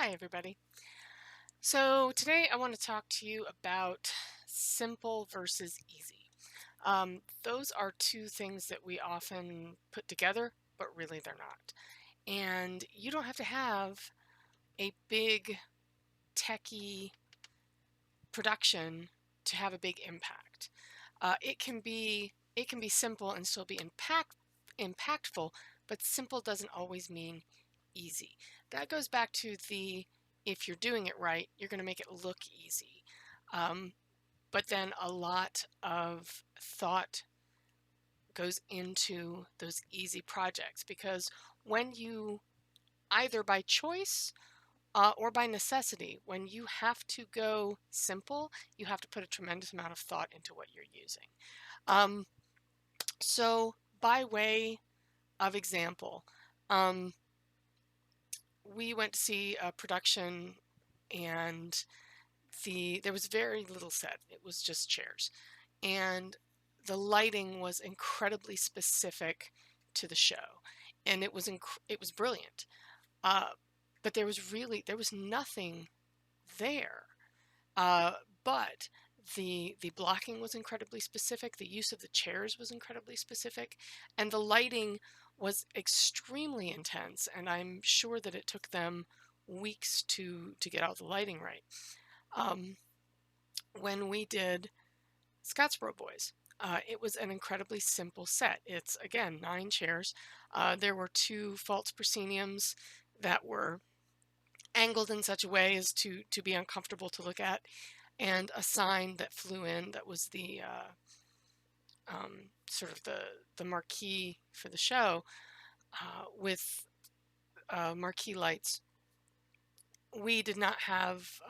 Hi, everybody. So today I want to talk to you about simple versus easy. Those are two things that we often put together, but really they're not. And you don't have to have a big techie production to have a big impact. It can be simple and still be impactful, but simple doesn't always mean easy. That goes back to the if you're doing it right, you're going to make it look easy. Um, but then a lot of thought goes into those easy projects because when you either by choice or by necessity, when you have to go simple, you have to put a tremendous amount of thought into what you're using. Um, so, by way of example, um, we went to see a production, and there was very little set. It was just chairs, and the lighting was incredibly specific to the show, and it was brilliant. Uh, but there was nothing there. Uh, but the blocking was incredibly specific. The use of the chairs was incredibly specific, and the lighting was extremely intense. And I'm sure that it took them weeks to get all the lighting right. Um, when we did Scottsboro Boys, it was an incredibly simple set. It's again 9 chairs. There were 2 false prosceniums that were angled in such a way as to be uncomfortable to look at, and a sign that flew in that was the sort of the marquee for the show with marquee lights. We did not have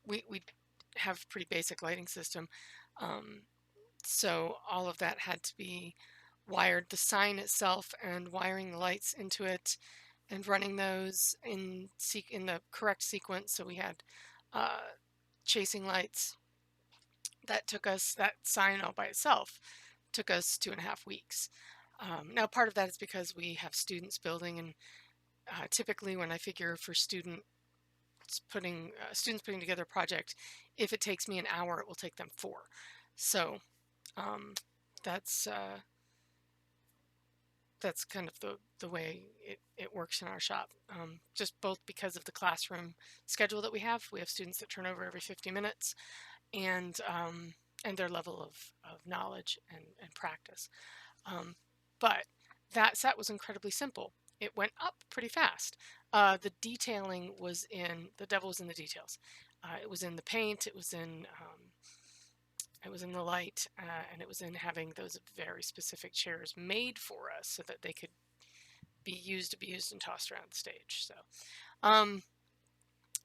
we have a pretty basic lighting system, um, so all of that had to be wired. The sign itself and wiring the lights into it and running those in the correct sequence. So we had uh, chasing lights. That sign all by itself took us 2.5 weeks. Now, part of that is because we have students building, and typically when I figure for students putting together a project, if it takes me an hour, it will take them 4. So um, that's uh, that's kind of the way it works in our shop. Just both because of the classroom schedule that we have. We have students that turn over every 50 minutes, and their level of knowledge and practice. But that set was incredibly simple. It went up pretty fast. The detailing the devil was in the details. It was in the paint. It was in the light, and it was in having those very specific chairs made for us so that they could be used, abused, and tossed around the stage. So, um,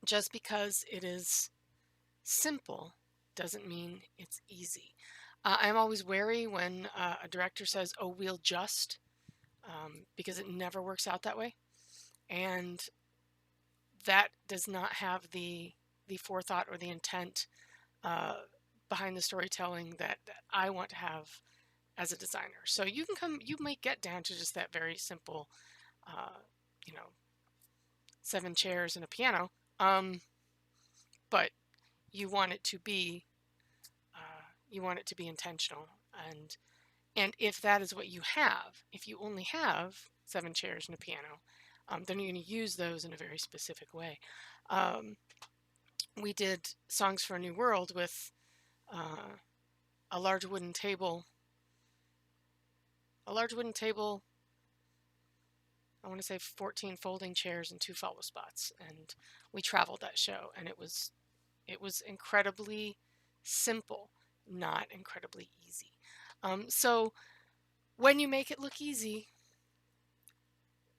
just because it is simple doesn't mean it's easy. I'm always wary when a director says, "Oh, we'll just," because it never works out that way, and that does not have the forethought or the intent uh, behind the storytelling that I want to have as a designer. So you might get down to just that very simple, uh, you know, 7 chairs and a piano, but you want it to be intentional, and if that is what you have, if you only have 7 chairs and a piano, then you're going to use those in a very specific way. Um, we did Songs for a New World with uh, a large wooden table, a large wooden table. I want to say 14 folding chairs and 2 follow spots, and we traveled that show, and it was incredibly simple, not incredibly easy. So when you make it look easy,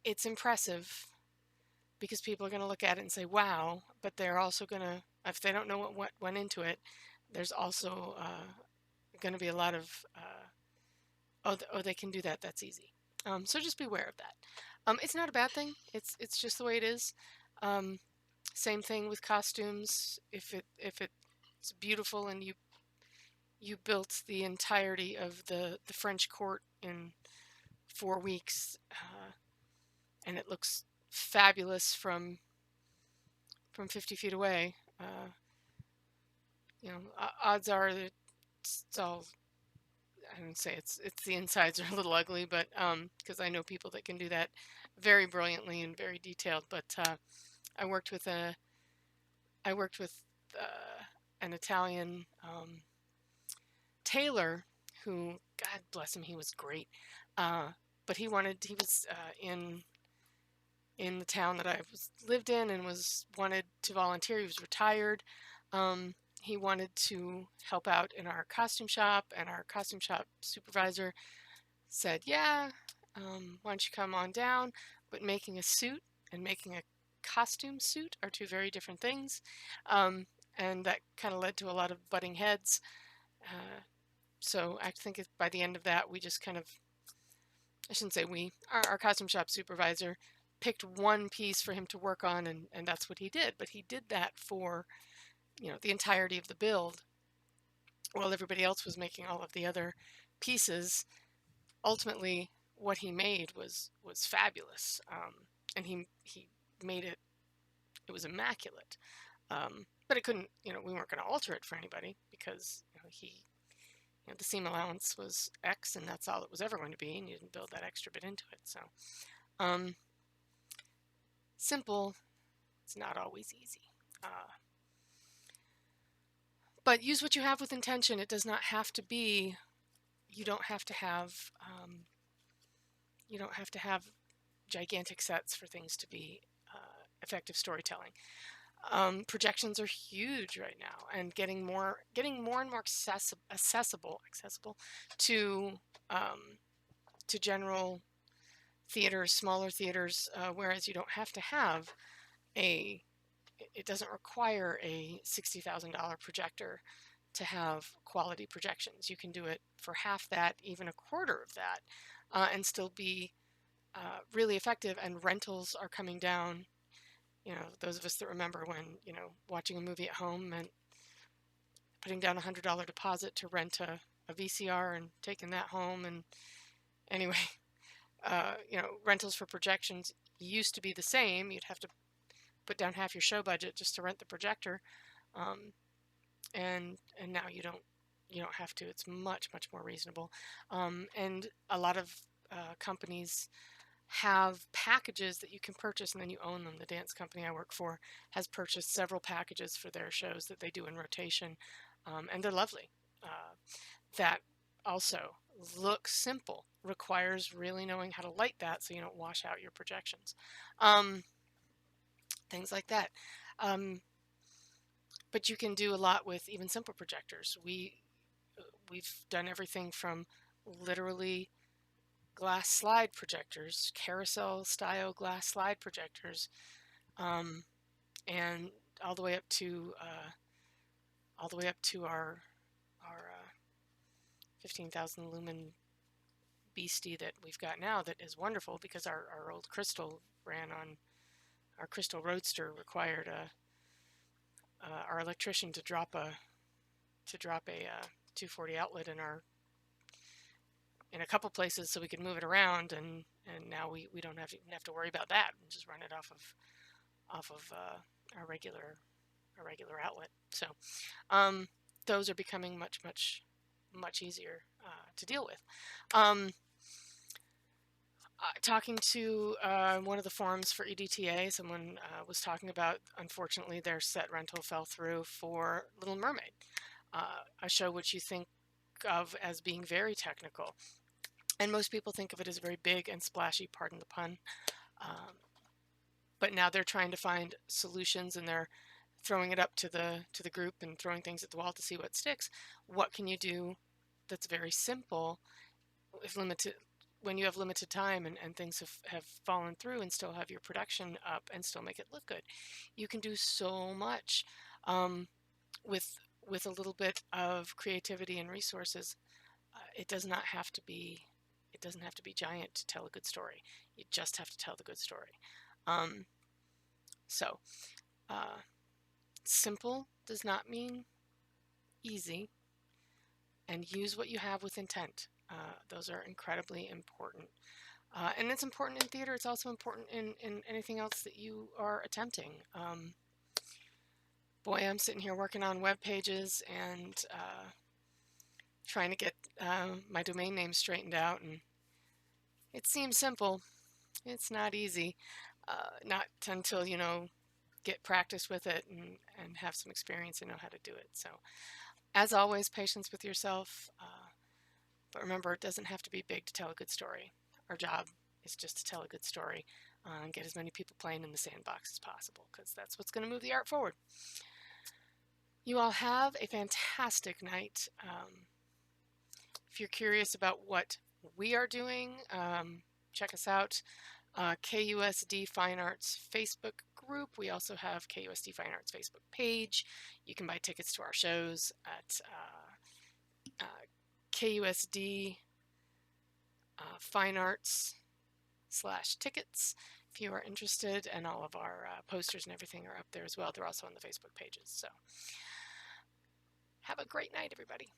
it's impressive because people are going to look at it and say, "Wow!" But they're also going to, if they don't know what went into it, there's also going to be a lot of, "Oh, they can do that. That's easy." So just beware of that. It's not a bad thing. It's just the way it is. Um, Same thing with costumes. If it's beautiful and you built the entirety of the French court in 4 weeks, and it looks fabulous from from 50 feet away. You know, odds are that it's all, I don't say it's the insides are a little ugly, but because I know people that can do that very brilliantly and very detailed. But I worked with a I worked with an Italian tailor who, God bless him, he was great. Uh, but he was in the town that I was lived in and was wanted to volunteer. He was retired. He wanted to help out in our costume shop, and our costume shop supervisor said, "Yeah, why don't you come on down?" But making a suit and making a costume suit are two very different things, um, and that kind of led to a lot of butting heads. Uh, so I think by the end of that, we just kind of, I shouldn't say we, our costume shop supervisor picked one piece for him to work on, and that's what he did. But he did that for, the entirety of the build while everybody else was making all of the other pieces. Ultimately, what he made was fabulous, and he made it. It was immaculate, but it couldn't. We weren't going to alter it for anybody because the seam allowance was X, and that's all it was ever going to be, and you didn't build that extra bit into it. So, um, simple. It's not always easy. But use what you have with intention. It does not have to be. You don't have to have. You don't have to have gigantic sets for things to be effective storytelling. Projections are huge right now, and getting more and more accessible to general theaters, smaller theaters. Whereas you don't have to have a. It doesn't require a $60,000 projector to have quality projections. You can do it for half that, even a quarter of that, and still be really effective. And rentals are coming down. Those of us that remember when, watching a movie at home meant putting down a $100 deposit to rent a VCR and taking that home. And anyway, rentals for projections used to be the same. You'd have to put down half your show budget just to rent the projector. And now you don't have to. It's much more reasonable. And a lot of companies have packages that you can purchase and then you own them. The dance company I work for has purchased several packages for their shows that they do in rotation, and they're lovely. That also looks simple, requires really knowing how to light that so you don't wash out your projections. Things like that. But you can do a lot with even simple projectors. We've done everything from literally glass slide projectors, carousel style glass slide projectors, and all the way up to our 15,000 lumen beastie that we've got now that is wonderful because our old Crystal ran on, our Crystal Roadster required our electrician to drop a 240 outlet in a couple places so we could move it around, and now we don't have to worry about that. We just run it off of our regular outlet. So those are becoming much easier to deal with. Talking to one of the forums for EDTA, someone was talking about, unfortunately, their set rental fell through for Little Mermaid, a show which you think of as being very technical. And most people think of it as very big and splashy, pardon the pun. But now they're trying to find solutions, and they're throwing it up to the group and throwing things at the wall to see what sticks. What can you do that's very simple when you have limited time and things have fallen through, and still have your production up and still make it look good? You can do so much with a little bit of creativity and resources. It doesn't have to be giant to tell a good story. You just have to tell the good story. So simple does not mean easy, and use what you have with intent. Those are incredibly important. And it's important in theater. It's also important in anything else that you are attempting. Boy, I'm sitting here working on web pages and trying to get my domain name straightened out, and it seems simple. It's not easy, not until get practice with it and have some experience and know how to do it. So, as always, patience with yourself. But remember, it doesn't have to be big to tell a good story. Our job is just to tell a good story and get as many people playing in the sandbox as possible, because that's what's going to move the art forward. You all have a fantastic night. If you're curious about what we are doing, check us out. KUSD Fine Arts Facebook group. We also have KUSD Fine Arts Facebook page. You can buy tickets to our shows at KUSD Fine Arts /tickets if you are interested, and all of our posters and everything are up there as well. They're also on the Facebook pages. So have a great night, everybody.